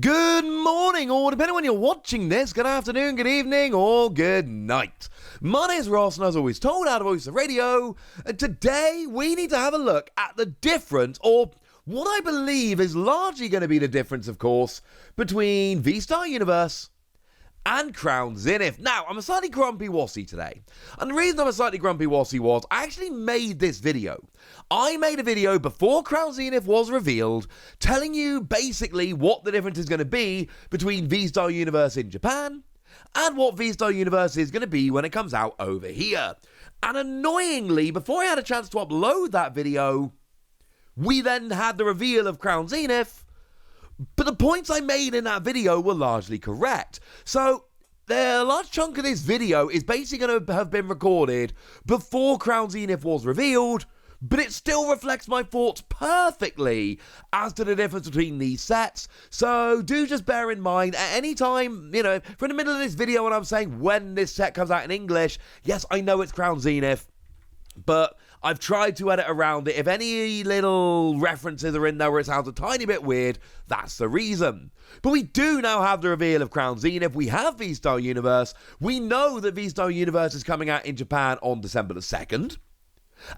Good morning, or depending on when you're watching this, good afternoon, good evening, or good night. My name is Ross, and as always told out of Voice of Radio, today we need to have a look at the difference, or what I believe is largely going to be the difference, of course, between VSTAR Universe and Crown Zenith. Now, I'm a slightly grumpy wassy today. And the reason I'm a slightly grumpy wassy was I actually made this video. I made a video before Crown Zenith was revealed, telling you basically what the difference is going to be between VSTAR Universe in Japan and what VSTAR Universe is going to be when it comes out over here. And annoyingly, before I had a chance to upload that video, we then had the reveal of Crown Zenith. But the points I made in that video were largely correct. So, the large chunk of this video is basically going to have been recorded before Crown Zenith was revealed, but it still reflects my thoughts perfectly as to the difference between these sets. So, do just bear in mind, at any time, from the middle of this video when I'm saying when this set comes out in English, yes, I know it's Crown Zenith, but I've tried to edit around it. If any little references are in there where it sounds a tiny bit weird, that's the reason. But we do now have the reveal of Crown Zenith. We have VSTAR Universe. We know that VSTAR Universe is coming out in Japan on December the 2nd.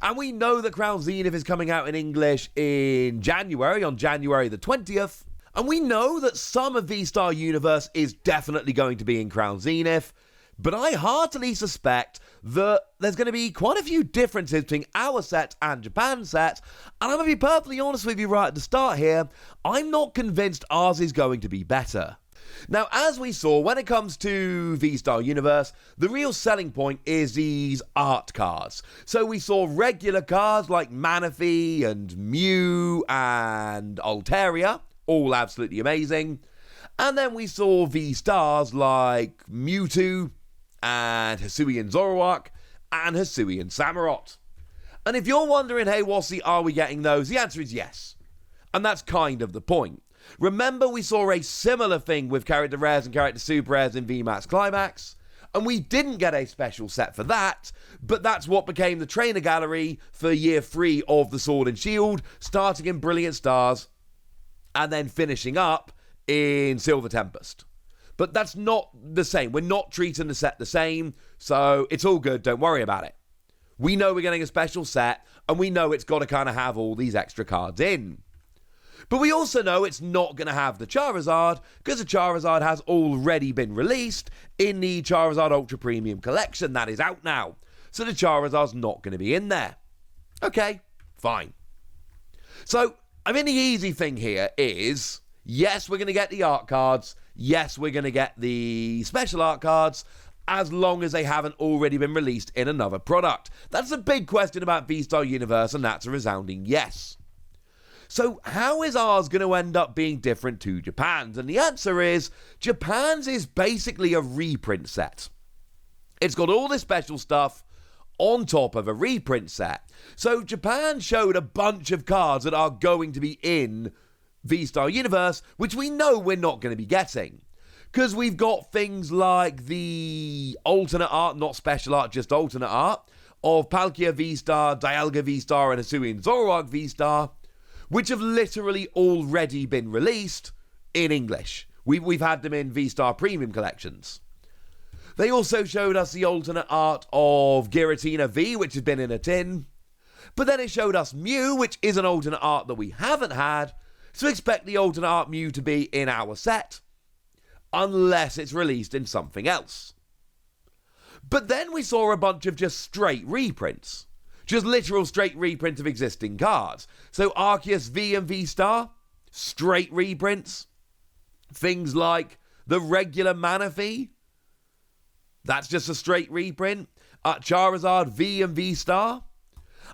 And we know that Crown Zenith is coming out in English in January, on January the 20th. And we know that some of VSTAR Universe is definitely going to be in Crown Zenith. But I heartily suspect that there's going to be quite a few differences between our set and Japan's set, and I'm going to be perfectly honest with you right at the start here, I'm not convinced ours is going to be better. Now, as we saw, when it comes to VSTAR Universe, the real selling point is these art cards. So we saw regular cards like Manaphy and Mew and Altaria, all absolutely amazing. And then we saw V-Stars like Mewtwo, and Hisuian Zoroark, and Hisuian Samurott. And if you're wondering, hey Wassy, are we getting those? The answer is yes. And that's kind of the point. Remember, we saw a similar thing with character rares and character super rares in VMAX Climax, and we didn't get a special set for that, but that's what became the trainer gallery for year 3 of the Sword and Shield, starting in Brilliant Stars, and then finishing up in Silver Tempest. But that's not the same. We're not treating the set the same, so it's all good. Don't worry about it. We know we're getting a special set, and we know it's got to kind of have all these extra cards in. But we also know it's not going to have the Charizard, because the Charizard has already been released in the Charizard Ultra Premium Collection. That is out now. So the Charizard's not going to be in there. Okay, fine. So, I mean, the easy thing here is, yes, we're going to get the art cards. Yes, we're going to get the special art cards, as long as they haven't already been released in another product. That's a big question about VSTAR Universe, and that's a resounding yes. So how is ours going to end up being different to Japan's? And the answer is, Japan's is basically a reprint set. It's got all this special stuff on top of a reprint set. So Japan showed a bunch of cards that are going to be in VSTAR Universe, which we know we're not going to be getting. Because we've got things like the alternate art, not special art, just alternate art, of Palkia V-Star, Dialga V-Star, and Hisuian Zoroark V-Star, which have literally already been released in English. We've had them in V-Star Premium Collections. They also showed us the alternate art of Giratina V, which has been in a tin. But then it showed us Mew, which is an alternate art that we haven't had, so expect the alternate art Mew to be in our set, unless it's released in something else. But then we saw a bunch of just straight reprints. Just literal straight reprints of existing cards. So Arceus V and V-Star, straight reprints. Things like the regular Manaphy, that's just a straight reprint. Charizard V and V-Star.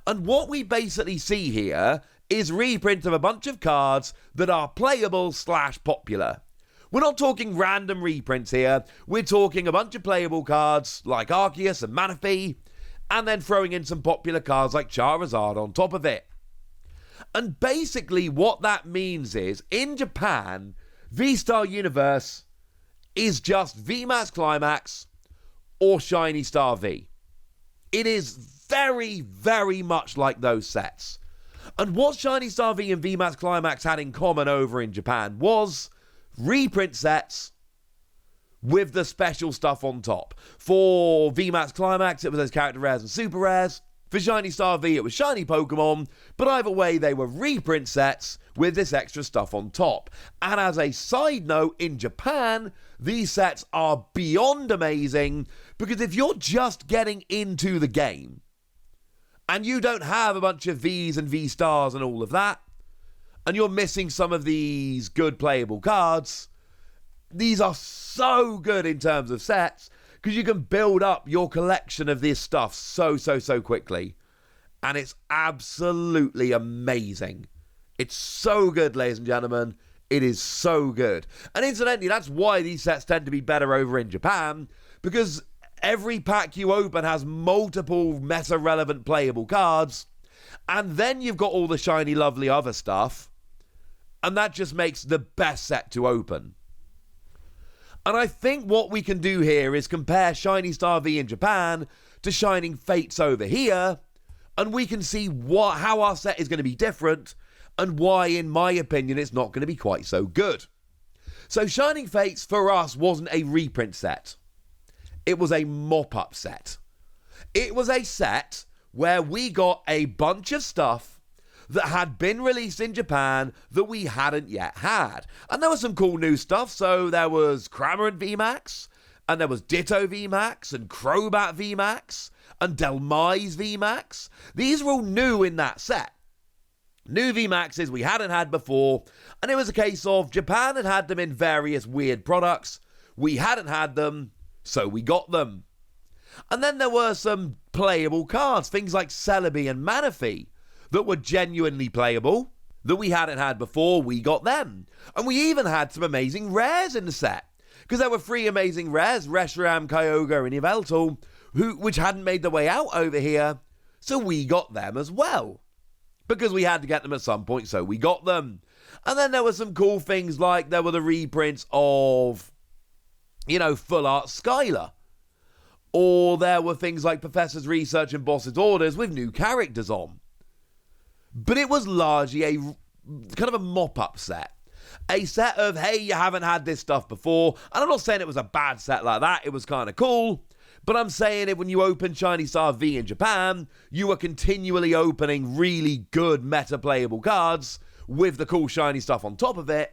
And what we basically see here is reprints of a bunch of cards that are playable / popular. We're not talking random reprints here. We're talking a bunch of playable cards like Arceus and Manaphy, and then throwing in some popular cards like Charizard on top of it. And basically what that means is, in Japan, VSTAR Universe is just VMAX Climax or Shiny Star V. It is very, very much like those sets. And what Shiny Star V and VMAX Climax had in common over in Japan was reprint sets with the special stuff on top. For VMAX Climax, it was those character rares and super rares. For Shiny Star V, it was shiny Pokemon. But either way, they were reprint sets with this extra stuff on top. And as a side note, in Japan, these sets are beyond amazing, because if you're just getting into the game and you don't have a bunch of Vs and V-Stars and all of that, and you're missing some of these good playable cards, these are so good in terms of sets, because you can build up your collection of this stuff so quickly. And it's absolutely amazing. It's so good, ladies and gentlemen. It is so good. And incidentally, that's why these sets tend to be better over in Japan, because every pack you open has multiple meta-relevant playable cards, and then you've got all the shiny, lovely other stuff, and that just makes the best set to open. And I think what we can do here is compare Shiny Star V in Japan to Shining Fates over here, and we can see how our set is going to be different, and why, in my opinion, it's not going to be quite so good. So Shining Fates, for us, wasn't a reprint set. It was a mop-up set. It was a set where we got a bunch of stuff that had been released in Japan that we hadn't yet had. And there was some cool new stuff. So there was Cramorant VMAX, and there was Ditto VMAX, and Crobat VMAX, and Delmise VMAX. These were all new in that set. New VMAXs we hadn't had before, and it was a case of Japan had had them in various weird products. We hadn't had them, so we got them. And then there were some playable cards, things like Celebi and Manaphy, that were genuinely playable, that we hadn't had before. We got them. And we even had some amazing rares in the set, because there were 3 amazing rares, Reshiram, Kyogre, and Yveltal, which hadn't made their way out over here, so we got them as well, because we had to get them at some point, so we got them. And then there were some cool things, like there were the reprints of, Full Art Skylar, or there were things like Professor's Research and Boss's Orders with new characters on. But it was largely a kind of a mop-up set. A set of, hey, you haven't had this stuff before. And I'm not saying it was a bad set like that. It was kind of cool. But I'm saying it when you open Shiny Star V in Japan, you were continually opening really good meta-playable cards with the cool shiny stuff on top of it.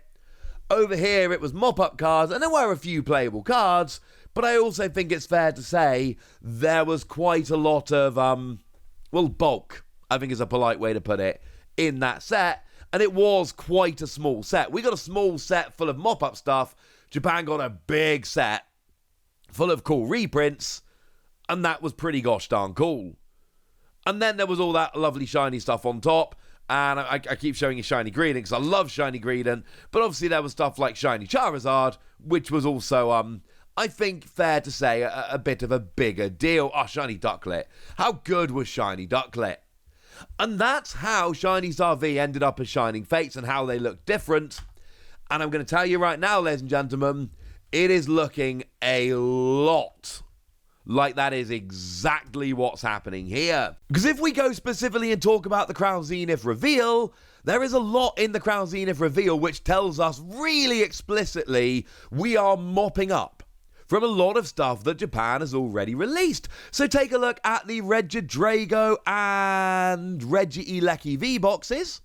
Over here, it was mop-up cards, and there were a few playable cards. But I also think it's fair to say there was quite a lot of, bulk, I think is a polite way to put it, in that set. And it was quite a small set. We got a small set full of mop-up stuff. Japan got a big set full of cool reprints. And that was pretty gosh darn cool. And then there was all that lovely shiny stuff on top. And I keep showing you Shiny Greedent because I love Shiny Greedent. But obviously there was stuff like Shiny Charizard, which was also, I think, fair to say, a bit of a bigger deal. Oh, Shiny Ducklet. How good was Shiny Ducklet? And that's how Shiny Star V ended up as Shining Fates and how they look different. And I'm going to tell you right now, ladies and gentlemen, it is looking a lot like that is exactly what's happening here. Because if we go specifically and talk about the Crown Zenith reveal, there is a lot in the Crown Zenith reveal which tells us really explicitly we are mopping up from a lot of stuff that Japan has already released. So take a look at the Regidrago and Regieleki V boxes.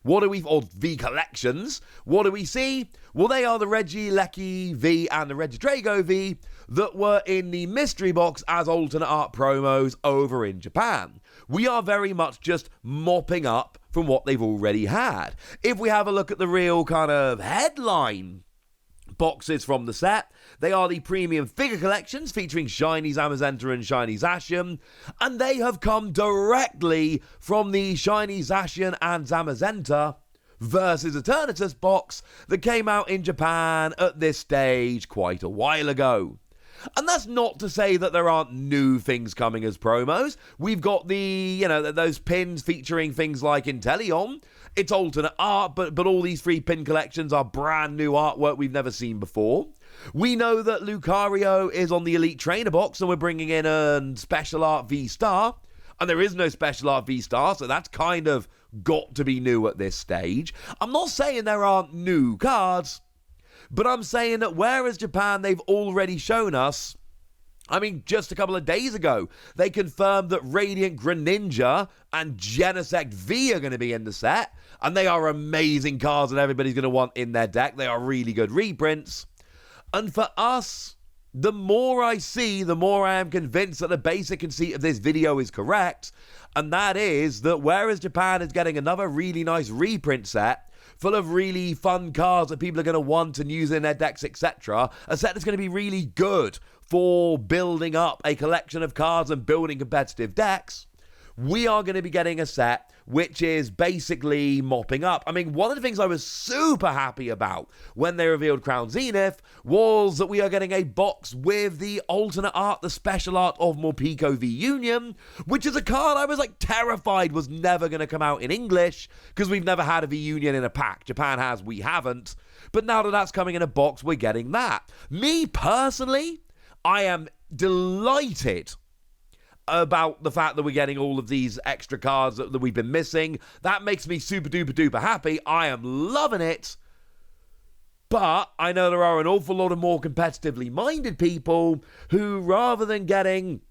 Or V collections. What do we see? Well, they are the Regieleki V and the Regidrago V that were in the mystery box as alternate art promos over in Japan. We are very much just mopping up from what they've already had. If we have a look at the real kind of headline boxes from the set, they are the premium figure collections featuring Shiny Zamazenta and Shiny Zacian, and they have come directly from the Shiny Zacian and Zamazenta versus Eternatus box that came out in Japan at this stage quite a while ago. And that's not to say that there aren't new things coming as promos. We've got those pins featuring things like Inteleon. It's alternate art, but all these 3 pin collections are brand new artwork we've never seen before. We know that Lucario is on the Elite Trainer box, and we're bringing in a Special Art VSTAR. And there is no Special Art VSTAR, so that's kind of got to be new at this stage. I'm not saying there aren't new cards, But I'm saying that whereas Japan, they've already shown us, I mean, just a couple of days ago, they confirmed that Radiant Greninja and Genesect V are going to be in the set, and they are amazing cards that everybody's going to want in their deck. They are really good reprints. And for us, the more I see, the more I am convinced that the basic conceit of this video is correct, and that is that whereas Japan is getting another really nice reprint set, full of really fun cards that people are going to want and use in their decks, etc., a set that's going to be really good for building up a collection of cards and building competitive decks, we are going to be getting a set which is basically mopping up. I mean, one of the things I was super happy about when they revealed Crown Zenith was that we are getting a box with the alternate art, the special art of Morpeko v Union, which is a card I was like terrified was never going to come out in English because we've never had a V Union in a pack. Japan has, we haven't. But now that that's coming in a box, we're getting that. Me personally, I am delighted about the fact that we're getting all of these extra cards that we've been missing. That makes me super duper duper happy. I am loving it. But I know there are an awful lot of more competitively minded people who, rather than getting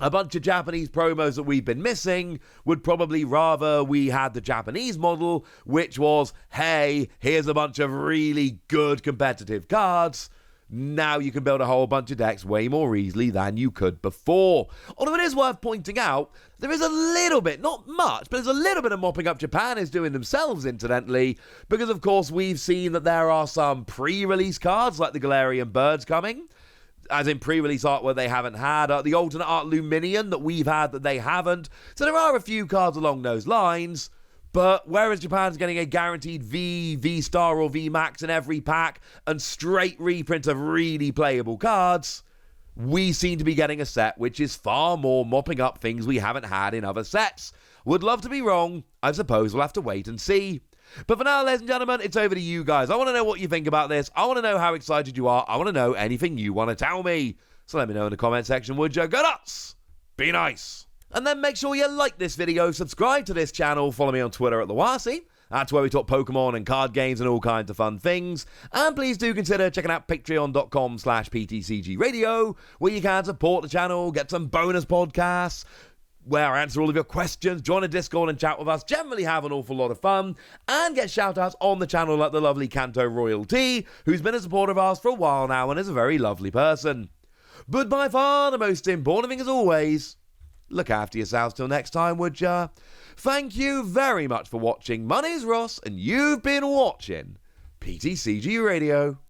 a bunch of Japanese promos that we've been missing, would probably rather we had the Japanese model, which was, hey, here's a bunch of really good competitive cards. Now you can build a whole bunch of decks way more easily than you could before. Although it is worth pointing out, there is a little bit, not much, but there's a little bit of mopping up Japan is doing themselves, incidentally, because of course we've seen that there are some pre-release cards like the Galarian Birds coming, as in pre-release art where they haven't had, the alternate art Luminion that we've had that they haven't. So there are a few cards along those lines. But whereas Japan's getting a guaranteed V-Star or V-Max in every pack and straight reprints of really playable cards, we seem to be getting a set which is far more mopping up things we haven't had in other sets. Would love to be wrong. I suppose we'll have to wait and see. But for now, ladies and gentlemen, it's over to you guys. I want to know what you think about this. I want to know how excited you are. I want to know anything you want to tell me. So let me know in the comment section, would you? Go nuts! Be nice! And then make sure you like this video, subscribe to this channel, follow me on Twitter at Lawasi. That's where we talk Pokemon and card games and all kinds of fun things. And please do consider checking out patreon.com/PTCG Radio, where you can support the channel, get some bonus podcasts, where I answer all of your questions, join a Discord and chat with us, generally have an awful lot of fun, and get shout-outs on the channel like the lovely Kanto Royalty, who's been a supporter of ours for a while now and is a very lovely person. But by far the most important thing as always, look after yourselves till next time, would ya? Thank you very much for watching. My name's Ross, and you've been watching PTCG Radio.